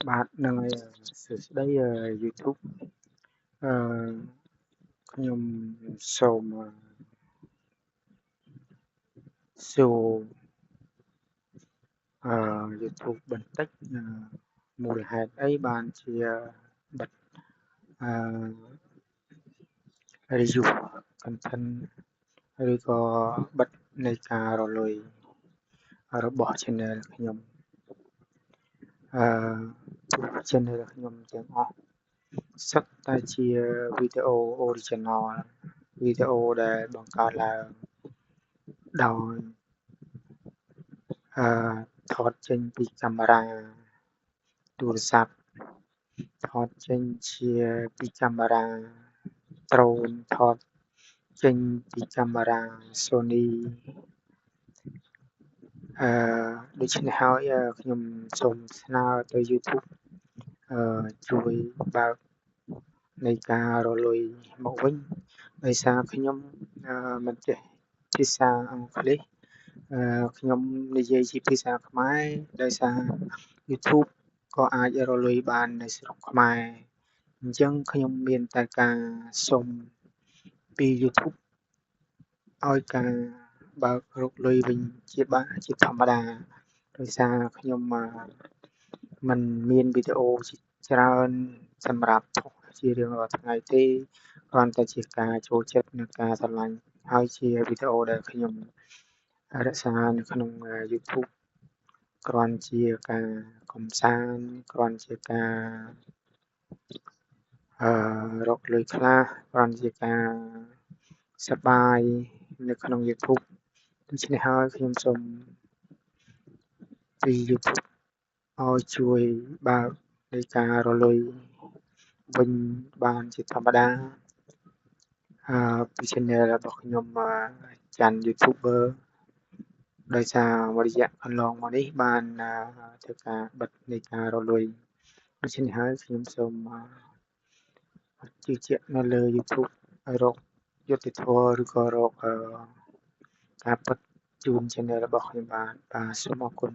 បាទនឹងហើយសួស្តីYouTube អឺខ្ញុំសូមសួរYouTube បន្តិចមូលហេតុអីបានជាបិទអឺ review content ឬក៏បិទនៃការរលុយរបស់ channel ខ្ញុំអឺ channel ខ្ញុំទាំងអស់សុទ្ធតែជាវីដេអូ original វីដេអូដែលបង្កើតឡើងដោយថតចេញពីកាមេរ៉ាទូរស័ព្ទថតចេញជាពីកាមេរ៉ា drone ថតចេញពីកាមេរ៉ា Sony ដូច្នេះហើយខ្ញុំសូមស្នើទៅ YouTube ជួយបើកនៃការរលុយមកវិញដោយសារខ្ញុំមិនចេះភាសាអង់គ្លេសខ្ញុំនិយាយជាភាសាខ្មែរដោយសារ YouTube ក៏អាចរលុយបាននៅស្រុកខ្មែរអញ្ចឹងខ្ញុំមានតែការសុំពី YouTube ឲ្យការបើករកលុយវិញជាធម្មតាដោយសារខ្ញុំមិនមានវីដេអូច្រើនសម្រាប់ថតជារៀងរាល់ថ្ងៃទេគ្រាន់តែជាការចូលចិត្តនិងការស្រឡាញ់ហើយជាវីដេអូដែលខ្ញុំរក្សានៅក្នុង YouTube គ្រាន់ជាការកម្សាន្តគ្រាន់ជាការរកលុយខ្លះគ្រាន់ជាការសប្បាយនៅក្នុង YouTube ដូច្នេះហើយខ្ញុំសូមពី YouTube ឲ្យជួយបើកនៃការរលុយវិញបានជាធម្មតាពី channel របស់ខ្ញុំច័ន្ទ YouTuber ដោយសារមួយរយៈកន្លងមកនេះបានធ្វើការបិទនៃការរលុយដូច្នេះហើយខ្ញុំសូមជឿជាក់នៅលើ YouTube ឲ្យរកយុត្តិធម៌ឬក៏រកការពិតជូន channel របស់ខ្ញុំបានបាទសូមអរគុណ